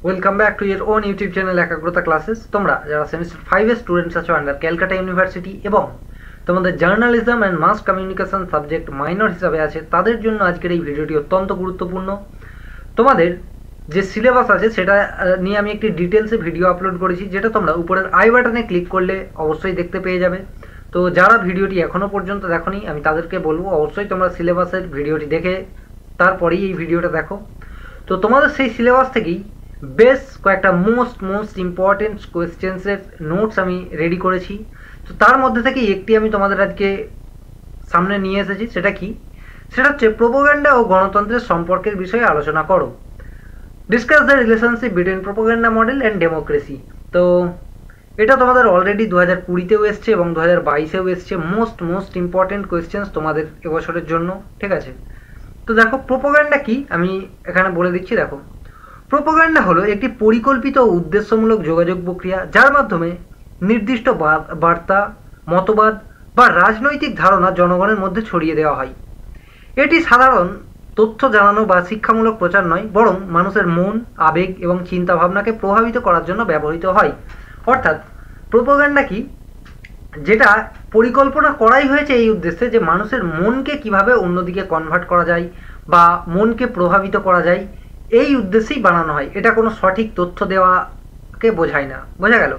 Welcome back to your own YouTube channel একাগ্রতা classes. তোমরা যারা সেমিস্টার 5 এর স্টুডেন্টস আছো আন্ডার ক্যালকাটা ইউনিভার্সিটি এবং তোমাদের journalism and mass communication subject minor হিসাবে আছে, তাদের জন্য আজকের এই ভিডিওটি অত্যন্ত গুরুত্বপূর্ণ। তোমাদের যে সিলেবাস আছে সেটা নিয়ে আমি একটি ডিটেলসে ভিডিও আপলোড করেছি, যেটা তোমরা উপরের আই বাটনে ক্লিক করলে অবশ্যই দেখতে পেয়ে যাবে। তো যারা ভিডিওটি এখনও পর্যন্ত দেখোনি, আমি তাদেরকে বলবো অবশ্যই তোমরা সিলেবাসের ভিডিওটি দেখে তারপরেই এই ভিডিওটা দেখো। তো তোমাদের সেই সিলেবাস থেকেই বেশ কয়েকটা মোস্ট ইম্পর্টেন্ট কোয়েশ্চেন্সের নোটস আমি রেডি করেছি। তো তার মধ্যে থেকে একটি আমি তোমাদের আজকে সামনে নিয়ে এসেছি। সেটা হচ্ছে প্রোপাগান্ডা ও গণতন্ত্রের সম্পর্কের বিষয়ে আলোচনা করো। Discuss the relationship between propaganda model and democracy. তো এটা তোমাদের অলরেডি 2020তেও এসছে এবং 2022এও এসছে। মোস্ট ইম্পর্টেন্ট কোয়েশ্চেন্স তোমাদের এবছরের জন্য, ঠিক আছে? তো দেখো, প্রোপাগান্ডা কি আমি এখানে বলে দিচ্ছি। দেখো, প্রোপাগান্ডা হলো একটি পরিকল্পিত ও উদ্দেশ্যমূলক যোগাযোগ প্রক্রিয়া, যার মাধ্যমে নির্দিষ্ট বার্তা, মতবাদ বা রাজনৈতিক ধারণা জনগণের মধ্যে ছড়িয়ে দেওয়া হয়। এটি সাধারণ তথ্য জানানো বা শিক্ষামূলক প্রচার নয়, বরং মানুষের মন, আবেগ এবং চিন্তাভাবনাকে প্রভাবিত করার জন্য ব্যবহৃত হয়। অর্থাৎ প্রোপাগান্ডা কি, যেটা পরিকল্পনা করাই হয়েছে এই উদ্দেশ্যে যে মানুষের মনকে কিভাবে অন্যদিকে কনভার্ট করা যায় বা মনকে প্রভাবিত করা যায়, এই উদ্দেশ্যেই বানানো হয়। এটা কোনো সঠিক তথ্য দেওয়াকে বোঝায় না। বোঝা গেল?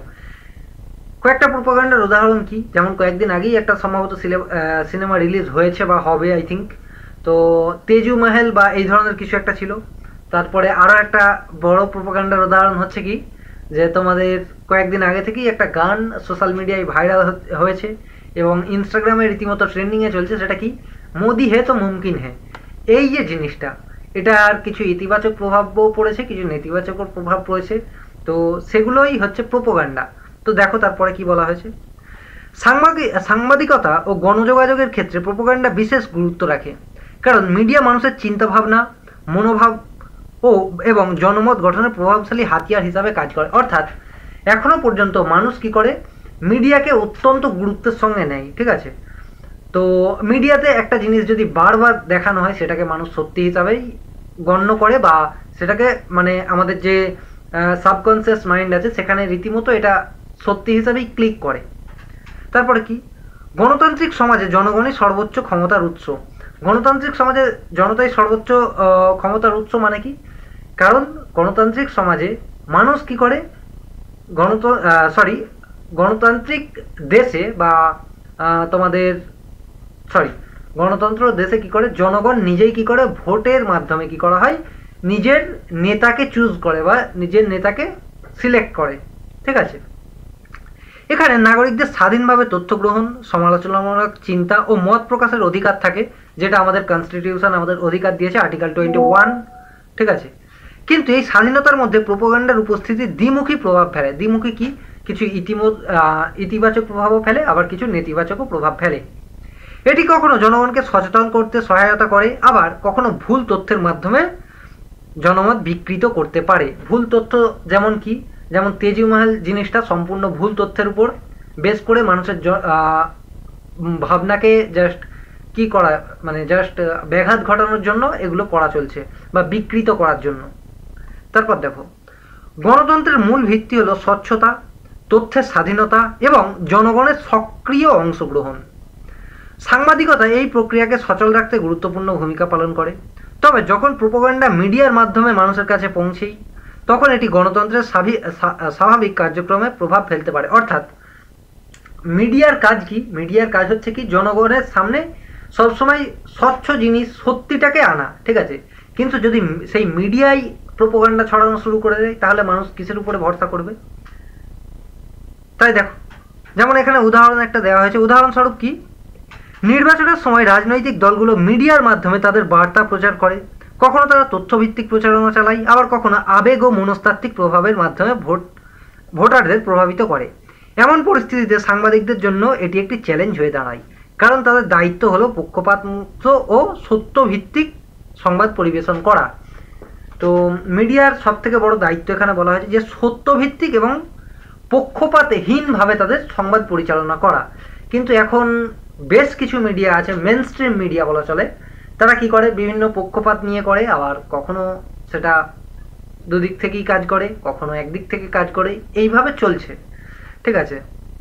কয়েকটা প্রোপাগান্ডার উদাহরণ কি, যেমন কয়েকদিন আগেই একটা সম্ভবত সিনেমা রিলিজ হয়েছে বা হবে, আই থিঙ্ক। তো তেজু মহল বা এই ধরনের কিছু একটা ছিল। তারপরে আরও একটা বড় প্রোপাগান্ডার উদাহরণ হচ্ছে কি, যে তোমাদের কয়েকদিন আগে থেকেই একটা গান সোশ্যাল মিডিয়ায় ভাইরাল হয়েছে এবং ইনস্টাগ্রামে রীতিমতো ট্রেন্ডিংয়ে চলছে। সেটা কি, মোদি হে তো মুমকিন হে। এই যে জিনিসটা, এটা আর কিছু ইতিবাচক প্রভাবও পড়েছে, কিছু নেতিবাচক প্রভাব পড়েছে। তো সেগুলোই হচ্ছে প্রোপাগান্ডা। তো দেখো তারপরে কি বলা হয়েছে। সাংবাদিকতা ও গণযোগাযোগের ক্ষেত্রে প্রোপাগান্ডা বিশেষ গুরুত্ব রাখে, কারণ মিডিয়া মানুষের চিন্তাভাবনা, মনোভাব এবং জনমত গঠনের প্রভাবশালী হাতিয়ার হিসাবে কাজ করে। অর্থাৎ এখনো পর্যন্ত মানুষ কি করে, মিডিয়াকে অত্যন্ত গুরুত্বের সঙ্গে নেয়, ঠিক আছে? তো মিডিয়াতে একটা জিনিস যদি বারবার দেখানো হয়, সেটাকে মানুষ সত্যি হিসাবেই গণ্য করে বা সেটাকে মানে আমাদের যে সাবকনসিয়াস মাইন্ড আছে সেখানে রীতিমতো এটা সত্যি হিসাবেই ক্লিক করে। তারপরে কি, গণতান্ত্রিক সমাজে জনগণই সর্বোচ্চ ক্ষমতার উৎস। গণতান্ত্রিক সমাজে জনতাই সর্বোচ্চ ক্ষমতার উৎস মানে কি, কারণ গণতান্ত্রিক সমাজে মানুষ কি করে, গণতান্ত্রিক দেশে বা তোমাদের গণতন্ত্র দেশে কি করে, জনগণ নিজেই কি করে, ভোটের মাধ্যমে কি করা হয়, নিজের নেতাকে চুজ করে বা নিজের নেতাকে সিলেক্ট করে, ঠিক আছে? এখানে নাগরিকদের স্বাধীনভাবে তথ্য গ্রহণ, সমালোচনামূলক চিন্তা ও মত প্রকাশের অধিকার থাকে, যেটা আমাদের কনস্টিটিউশন আমাদের অধিকার দিয়েছে, আর্টিকেল 21, ঠিক আছে? কিন্তু এই স্বাধীনতার মধ্যে প্রোপাগান্ডার উপস্থিতি দ্বিমুখী প্রভাব ফেলে। দ্বিমুখী কি, কিছু ইতিবাচক প্রভাবও ফেলে, আবার কিছু নেতিবাচকও প্রভাব ফেলে। এটি কখনো জনগণকে সচেতন করতে সহায়তা করে, আবার কখনো ভুল তথ্যের মাধ্যমে জনমত বিকৃত করতে পারে। ভুল তথ্য যেমন কি, যেমন তেজমহল জিনিসটা সম্পূর্ণ ভুল তথ্যের উপর বেস করে মানুষের ভাবনাকে জাস্ট কি করা, মানে জাস্ট ব্যাঘাত ঘটানোর জন্য এগুলো করা চলছে বা বিকৃত করার জন্য। তারপর দেখো, গণতন্ত্রের মূল ভিত্তি হলো স্বচ্ছতা, তথ্যের স্বাধীনতা এবং জনগণের সক্রিয় অংশগ্রহণ। সাংবাদিকতা এই প্রক্রিয়াকে সচল রাখতে গুরুত্বপূর্ণ ভূমিকা পালন করে। তবে যখন প্রোপাগান্ডা মিডিয়ার মাধ্যমে মানুষের কাছে পৌঁছেই, তখন এটি গণতন্ত্রের স্বাভাবিক কার্যক্রমে প্রভাব ফেলতে পারে। অর্থাৎ মিডিয়ার কাজ কি, মিডিয়ার কাজ হচ্ছে কি, জনগণের সামনে সবসময় স্বচ্ছ জিনিস, সত্যিটাকে আনা, ঠিক আছে? কিন্তু যদি সেই মিডিয়াই প্রোপাগান্ডা ছড়ানো শুরু করে দেয়, তাহলে মানুষ কিসের উপরে ভরসা করবে? তাই দেখো, যেমন এখানে উদাহরণ একটা দেওয়া হয়েছে। উদাহরণস্বরূপ কি, নির্বাচনের সময় রাজনৈতিক দলগুলো মিডিয়ার মাধ্যমে তাদের বার্তা প্রচার করে। কখনো তারা তথ্যভিত্তিক প্রচারণা চালায়, আবার কখনো আবেগ ও মনস্তাত্ত্বিক প্রভাবের মাধ্যমে ভোটারদের প্রভাবিত করে। এমন পরিস্থিতিতে সাংবাদিকদের জন্য এটি একটি চ্যালেঞ্জ হয়ে দাঁড়ায়, কারণ তাদের দায়িত্ব হলো পক্ষপাতমুক্ত ও সত্যভিত্তিক সংবাদ পরিবেশন করা। তো মিডিয়ার সব থেকে বড় দায়িত্ব এখানে বলা হয়েছে যে সত্যভিত্তিক এবং পক্ষপাতহীনভাবে তাদের সংবাদ পরিচালনা করা। কিন্তু এখন বেশ কিছু মিডিয়া আছে, মেন স্ট্রিম মিডিয়া বলা চলে, তারা কি করে, বিভিন্ন পক্ষপাত নিয়ে করে, আবার কখনো সেটা দুদিক থেকেই কাজ করে, কখনো একদিক থেকে কাজ করে, এইভাবে চলছে। ঠিক আছে,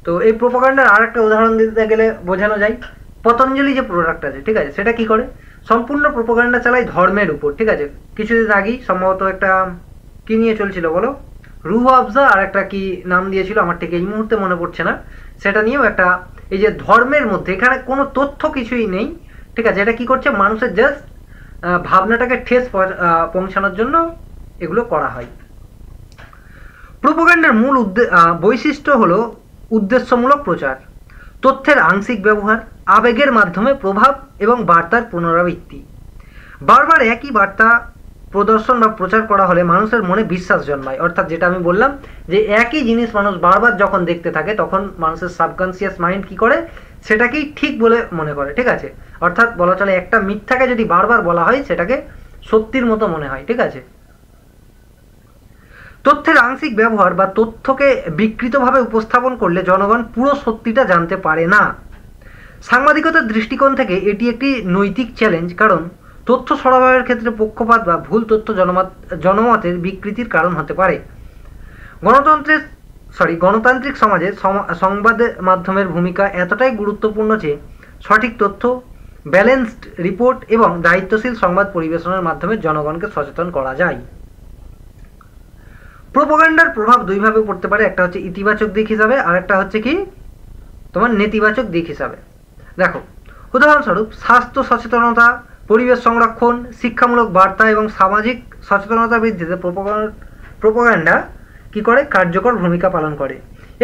তো এই প্রোপাগান্ডার আর একটা উদাহরণ দিতে গেলে বোঝানো যায়, পতঞ্জলি যে প্রোডাক্ট আছে, ঠিক আছে, সেটা কি করে, সম্পূর্ণ প্রোপাগান্ডা চালায় ধর্মের উপর। ঠিক আছে, কিছুদিন আগেই সম্ভবত একটা কি নিয়ে চলছিল বলো, রুহ আফজা আর একটা কি নাম দিয়েছিল, আমার ঠিক এই মুহূর্তে মনে পড়ছে না, সেটা নিয়েও একটা, এই যে ধর্মের মধ্যে এখানে কোনো তথ্য কিছুই নেই। ঠিক আছে, এটা কি করছে, মানুষের জাস্ট ভাবনাটাকে ঠেস পৌঁছানোর জন্য এগুলো করা হয়। প্রোপাগান্ডার মূল বৈশিষ্ট্য হলো উদ্দেশ্যমূলক প্রচার, তথ্যের আংশিক ব্যবহার, আবেগের মাধ্যমে প্রভাব এবং বার্তার পুনরাবৃত্তি। বারবার একই বার্তা প্রদর্শন বা প্রচার করা হলে মানুষের মনে বিশ্বাস জন্মায়, অর্থাৎ যেটা আমি বললাম যে একই জিনিস মানুষ বারবার যখন দেখতে থাকে তখন মানুষের সাবকনসিয়াস মাইন্ড কি করে, সেটাকেই ঠিক বলে মনে করে। ঠিক আছে, অর্থাৎ বলা চলে একটা মিথ্যাকে যদি বারবার বলা হয় সেটাকে সত্যির মতো মনে হয়। ঠিক আছে, তথ্যের আংশিক ব্যবহার বা তথ্যকে বিকৃতভাবে উপস্থাপন করলে জনগণ পুরো সত্যিটা জানতে পারে না। সাংবাদিকতার দৃষ্টিকোণ থেকে এটি একটি নৈতিক চ্যালেঞ্জ, কারণ তথ্য সরবরাহের ক্ষেত্রে পক্ষপাত বা ভুল তথ্য জনমতের বিকৃতির কারণ হতে পারে। গণতান্ত্রিক সমাজে সংবাদ মাধ্যমের ভূমিকা এতটাই গুরুত্বপূর্ণ যে সঠিক তথ্য, ব্যালেন্সড রিপোর্ট এবং দায়িত্বশীল সংবাদ পরিবেশনের মাধ্যমে জনগণকে সচেতন করা যায়। প্রোপাগান্ডার প্রভাব দুইভাবে পড়তে পারে, একটা হচ্ছে ইতিবাচক দিক হিসাবে, আর একটা হচ্ছে কি তোমার নেতিবাচক দিক হিসাবে। দেখো, উদাহরণস্বরূপ স্বাস্থ্য সচেতনতা, পরিবেশ সংরক্ষণ, শিক্ষামূলক বার্তা এবং সামাজিক সচেতনতা বৃদ্ধিতে প্রোপাগান্ডা কি করে, কার্যকর ভূমিকা পালন করে।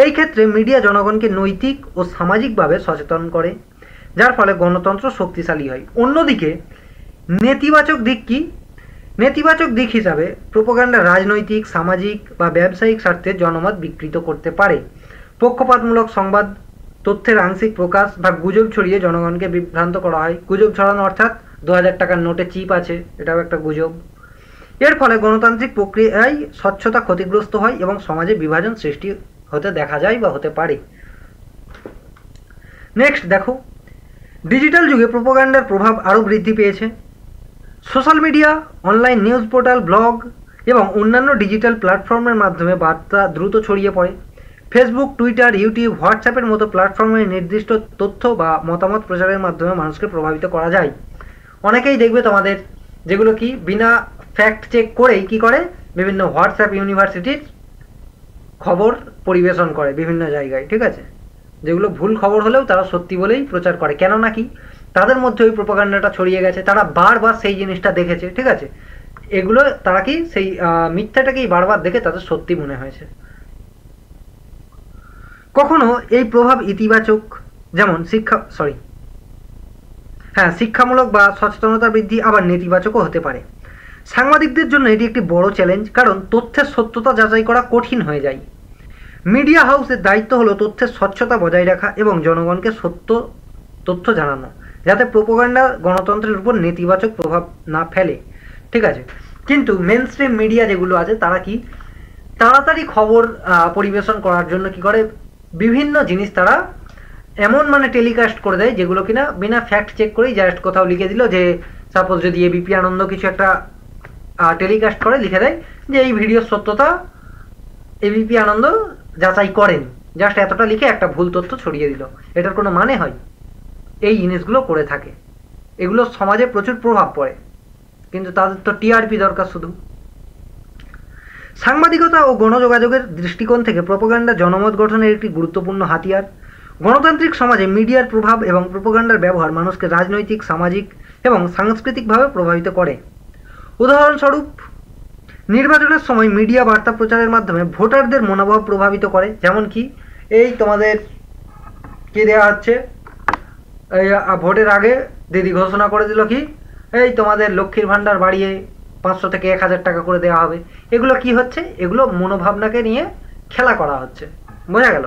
এই ক্ষেত্রে মিডিয়া জনগণকে নৈতিক ও সামাজিকভাবে সচেতন করে, যার ফলে গণতন্ত্র শক্তিশালী হয়। অন্যদিকে নেতিবাচক দিক কি, নেতিবাচক দিক হিসাবে প্রোপাগান্ডা রাজনৈতিক, সামাজিক বা ব্যবসায়িক স্বার্থে জনমত বিকৃত করতে পারে। পক্ষপাতমূলক সংবাদ, তথ্যের আংশিক প্রকাশ বা গুজব ছড়িয়ে জনগণকে বিভ্রান্ত করা হয়। গুজব ছড়ানো অর্থাৎ 2000 টাকার নোটে চিপ আছে, এটাও একটা গুজব। এর ফলে গণতান্ত্রিক প্রক্রিয়ায় স্বচ্ছতা ক্ষতিগ্রস্ত হয় এবং সমাজে বিভাজন সৃষ্টি হতে দেখা যায় বা হতে পারে। নেক্সট দেখো, ডিজিটাল যুগে প্রোপাগান্ডার প্রভাব আরও বৃদ্ধি পেয়েছে। Social media, online news portal, blog এবং অন্যান্য ডিজিটাল প্ল্যাটফর্মের মাধ্যমে বার্তা দ্রুত ছড়িয়ে পড়ে। ফেসবুক, টুইটার, ইউটিউব, হোয়াটসঅ্যাপের মতো প্ল্যাটফর্মে নির্দিষ্ট তথ্য বা মতামত প্রচারের মাধ্যমে মানুষকে প্রভাবিত করা যায়। অনেকেই দেখবে তোমাদের যেগুলো কি বিনা ফ্যাক্ট চেক করেই কি করে, বিভিন্ন হোয়াটসঅ্যাপ ইউনিভার্সিটির খবর পরিবেশন করে বিভিন্ন জায়গায়। ঠিক আছে, যেগুলো ভুল খবর হলেও তারা সত্যি বলেই প্রচার করে, কেননা কি তাদের মধ্যে ওই প্রোপাগান্ডাটা ছড়িয়ে গেছে, তারা বারবার সেই জিনিসটা দেখেছে। ঠিক আছে, এগুলো তারা কি সেই মিথ্যাটাকেই বারবার দেখে তাদের সত্যি মনে হয়েছে। কখনো এই প্রভাব ইতিবাচক, যেমন শিক্ষামূলক বা সচেতনতা বৃদ্ধি, আবার নেতিবাচকও হতে পারে। সাংবাদিকদের জন্য এটি একটি বড় চ্যালেঞ্জ, কারণ তথ্যের সত্যতা যাচাই করা কঠিন হয়ে যায়। মিডিয়া হাউসের দায়িত্ব হলো তথ্যের স্বচ্ছতা বজায় রাখা এবং জনগণকে সত্য তথ্য জানানো, যাতে প্রোপাগান্ডা গণতন্ত্রের উপর নেতিবাচক প্রভাব না ফেলে। ঠিক আছে, কিন্তু মেনস্ট্রিম মিডিয়া যেগুলো আছে তারা কি তাড়াতাড়ি খবর পরিবেশন করার জন্য কি করে, বিভিন্ন জিনিস তারা এমন মানে টেলিকাস্ট করে দেয় যেগুলো কিনা বিনা ফ্যাক্ট চেক করেই জাস্ট কোথাও লিখে দিল যে, সাপোজ যদি এবিপি আনন্দ কিছু একটা টেলিকাস্ট করে লিখে দেয় যে এই ভিডিওর সত্যতা এবিপি আনন্দ যাচাই করেনি, জাস্ট এতটা লিখে একটা ভুল তথ্য ছড়িয়ে দিল। এটার কোনো মানে হয়? এই জিনিসগুলো করে থাকে, এগুলো সমাজে প্রচুর প্রভাব পড়ে, কিন্তু তাদের তো টিআরপি দরকার শুধু। সাংবাদিকতা ও গণযোগাযোগের দৃষ্টিকোণ থেকে প্রোপাগান্ডা জনমত গঠনের একটি গুরুত্বপূর্ণ হাতিয়ার। গণতান্ত্রিক সমাজে মিডিয়ার প্রভাব এবং প্রোপাগান্ডার ব্যবহার মানুষকে রাজনৈতিক, সামাজিক এবং সাংস্কৃতিকভাবে প্রভাবিত করে। উদাহরণস্বরূপ, নির্বাচনের সময় মিডিয়া বার্তা প্রচারের মাধ্যমে ভোটারদের মনোভাব প্রভাবিত করে। যেমন কি এই তোমাদের কি দেওয়া হচ্ছে, এই ভোটের আগে দিদি ঘোষণা করে দিল কি এই তোমাদের লক্ষ্মীর ভাণ্ডার বাড়িয়ে 500 থেকে 1000 টাকা করে দেওয়া হবে। এগুলো কি হচ্ছে, এগুলো মনোভাবনাকে নিয়ে খেলা করা হচ্ছে, বোঝা গেল।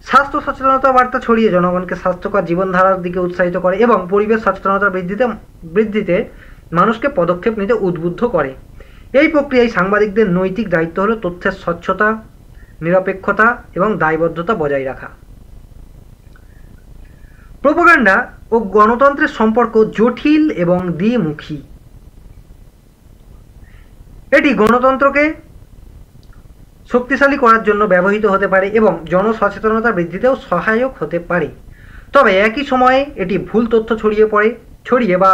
স্বাস্থ্য সচেতনতা বার্তা ছড়িয়ে জনগণকে স্বাস্থ্যকর জীবনধারার দিকে উৎসাহিত করে এবং পরিবেশ সচেতনতা বৃদ্ধিতে মানুষকে পদক্ষেপ নিতে উদ্বুদ্ধ করে। এই প্রক্রিয়ায় সাংবাদিকদের নৈতিক দায়িত্ব হলো তথ্যের স্বচ্ছতা, নিরপেক্ষতা এবং দায়বদ্ধতা বজায় রাখা। প্রোপাগান্ডা ও গণতন্ত্রের সম্পর্ক জটিল এবং দ্বিমুখী। এটি গণতন্ত্রকে শক্তিশালী করার জন্য ব্যবহৃত হতে পারে এবং জনসচেতনতা বৃদ্ধিতেও সহায়ক হতে পারে। তবে একই সময়ে এটি ভুল তথ্য ছড়িয়ে বা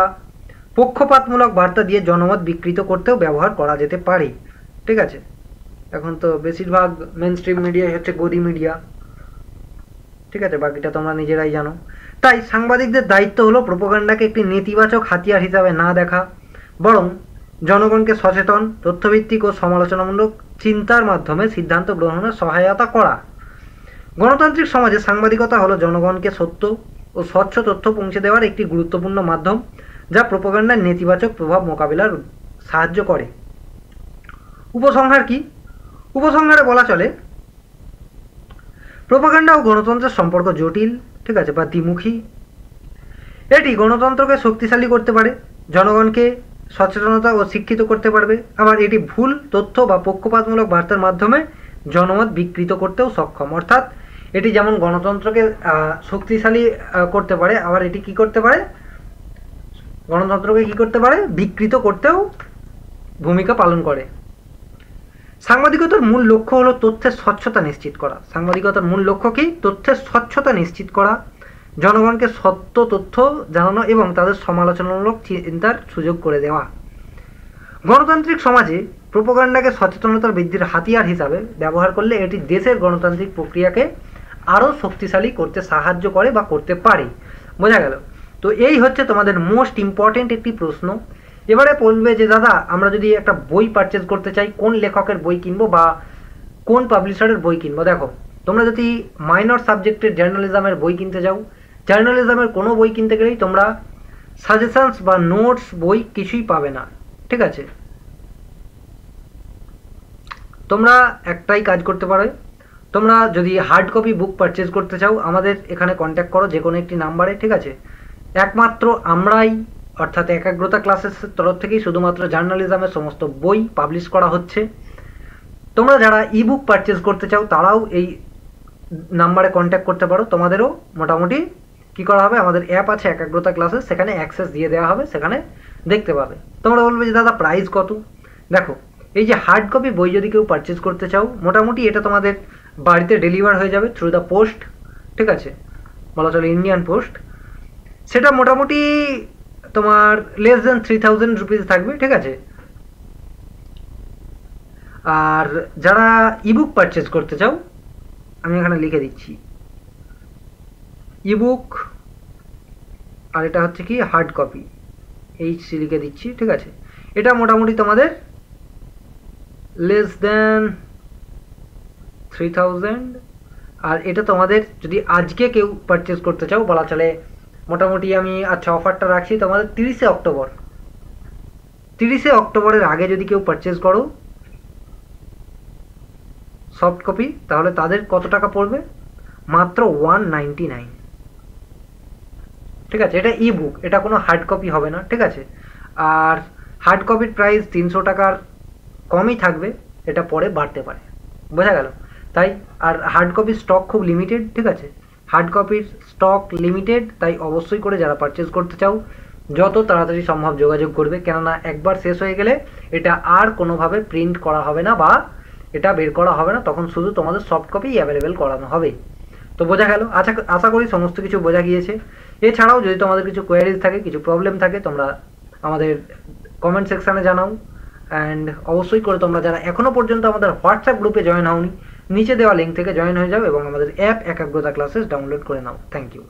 পক্ষপাতমূলক বার্তা দিয়ে জনমত বিকৃত করতেও ব্যবহার করা যেতে পারে। ঠিক আছে, এখন তো বেশিরভাগ মেনস্ট্রিম মিডিয়াই হচ্ছে গদি মিডিয়া। ঠিক আছে, বাকিটা তোমরা নিজেরাই জানো। তাই সাংবাদিকদের দায়িত্ব হলো প্রোপাগান্ডাকে একটি নেতিবাচক হাতিয়ার হিসাবে না দেখা, বরং জনগণকে সচেতন, তথ্যভিত্তিক ও সমালোচনামূলক চিন্তার মাধ্যমে সিদ্ধান্ত গ্রহণে সহায়তা করা। গণতান্ত্রিক সমাজে সাংবাদিকতা হলো জনগণকে সত্য ও স্বচ্ছ তথ্য পৌঁছে দেওয়ার একটি গুরুত্বপূর্ণ মাধ্যম, যা প্রোপাগান্ডার নেতিবাচক প্রভাব মোকাবিলার সাহায্য করে। উপসংহার কি? উপসংহারে বলা চলে প্রোপাগান্ডা ও গণতন্ত্রের সম্পর্ক জটিল, ঠিক আছে, বা দ্বিমুখী। এটি গণতন্ত্রকে শক্তিশালী করতে পারে, জনগণকে সচেতনতা ও শিক্ষিত করতে পারবে, আবার এটি ভুল তথ্য বা পক্ষপাতমূলক বার্তার মাধ্যমে জনমত বিকৃত করতেও সক্ষম। অর্থাৎ এটি যেমন গণতন্ত্রকে শক্তিশালী করতে পারে, আবার এটি কি করতে পারে, গণতন্ত্রকে কি করতে পারে, বিকৃত করতেও ভূমিকা পালন করে। সাংবাদিকতার মূল লক্ষ্য হলো তথ্যের স্বচ্ছতা নিশ্চিত করা। সাংবাদিকতার মূল লক্ষ্য কি? তথ্যের স্বচ্ছতা নিশ্চিত করা, জনগণকে সত্য তথ্য জানানো এবং তাদের সমালোচনামূলক চিন্তার সুযোগ করে দেওয়া। গণতান্ত্রিক সমাজে প্রোপাগান্ডাকে সচেতনতার বৃদ্ধির হাতিয়ার হিসাবে ব্যবহার করলে এটি দেশের গণতান্ত্রিক প্রক্রিয়াকে আরও শক্তিশালী করতে সাহায্য করে বা করতে পারে। বোঝা গেল? তো এই হচ্ছে তোমাদের মোস্ট ইম্পর্টেন্ট একটি প্রশ্ন। এবারে বলবে যে দাদা আমরা যদি একটা বই পারচেজ করতে চাই, কোন লেখকের বই কিনবো বা কোন পাবলিশারের বই কিনবো? দেখো, তোমরা যদি মাইনর সাবজেক্টের জার্নালিজমের বই কিনতে যাও, জার্নালিজমের কোনো বই কিনতে গেলেই তোমরা সাজেশনস বা নোটস বই কিছুই পাবে না। ঠিক আছে, তোমরা একটাই কাজ করতে পারো, তোমরা যদি হার্ড কপি বুক পারচেজ করতে চাও আমাদের এখানে কন্ট্যাক্ট করো যে কোনো একটি নাম্বারে। ঠিক আছে, একমাত্র আমরাই অর্থাৎ একাগ্রতা ক্লাসের তরফ থেকেই শুধুমাত্র জার্নালিজমের সমস্ত বই পাবলিশ করা হচ্ছে। তোমরা যারা ইবুক পারচেজ করতে চাও তারাও এই নাম্বারে কন্ট্যাক্ট করতে পারো, তোমাদেরও মোটামুটি কি করা হবে, আমাদের অ্যাপ আছে একাগ্রতা ক্লাসেস, সেখানে অ্যাক্সেস দিয়ে দেওয়া হবে, সেখানে দেখতে পাবে। তোমরা বলবে যে দাদা প্রাইস কত? দেখো, এই যে হার্ড কপি বই যদি কেউ পারচেজ করতে চাও, মোটামুটি এটা তোমাদের বাড়িতে ডেলিভার হয়ে যাবে থ্রু দ্য পোস্ট। ঠিক আছে, বলা চলে ইন্ডিয়ান পোস্ট। সেটা মোটামুটি তোমার লেস দেন 3000 রুপিস থাকবে। ঠিক আছে, আর যারা ইবুক পারচেজ করতে চাও, আমি এখানে লিখে দিচ্ছি ইবুক, আর এটা হচ্ছে কি হার্ড কপি, এইচসি লিখে দিচ্ছি। ঠিক আছে, এটা মোটামুটি তোমাদের লেস দেন 3000, আর এটা তোমাদের যদি আজকে কেউ পারচেজ করতে চাও, বলা চলে মোটামুটি আমি আচ্ছা অফারটা রাখছি তোমাদের 30শে অক্টোবর। 30শে অক্টোবরের আগে যদি কেউ পারচেজ করো সফট কপি, তাহলে তাদের কত টাকা পড়বে? মাত্র 199। ঠিক আছে, এটা ইবুক, এটা কোনো হার্ড কপি হবে না। ঠিক আছে, আর হার্ড কপির প্রাইস 300 টাকার কমই থাকবে, এটা পরে বাড়তে পারে। বোঝা গেল? তাই আর হার্ড কপির স্টক খুব লিমিটেড। ঠিক আছে, হার্ড কপির স্টক লিমিটেড, তাই অবশ্যই করে যারা পারচেজ করতে চাও যত তাড়াতাড়ি সম্ভব যোগাযোগ করবে, কেননা একবার শেষ হয়ে গেলে এটা আর কোনোভাবে প্রিন্ট করা হবে না বা এটা বের করা হবে না, তখন শুধু তোমাদের সফট কপি অ্যাভেলেবেল করানো হবে। তো বোঝা গেল? আশা করি সমস্ত কিছু বোঝা গিয়েছে। এছাড়াও যদি তোমাদের কিছু কোয়ারিজ থাকে, কিছু প্রবলেম থাকে, তোমরা আমাদের কমেন্ট সেকশানে জানাও। অ্যান্ড অবশ্যই করে তোমরা যারা এখনও পর্যন্ত আমাদের হোয়াটসঅ্যাপ গ্রুপে জয়েন হওনি, নিচে দেওয়া লিঙ্ক থেকে জয়েন হয়ে যাও এবং আমাদের অ্যাপ একাগ্রতা ক্লাসেস ডাউনলোড করে নাও। Thank you.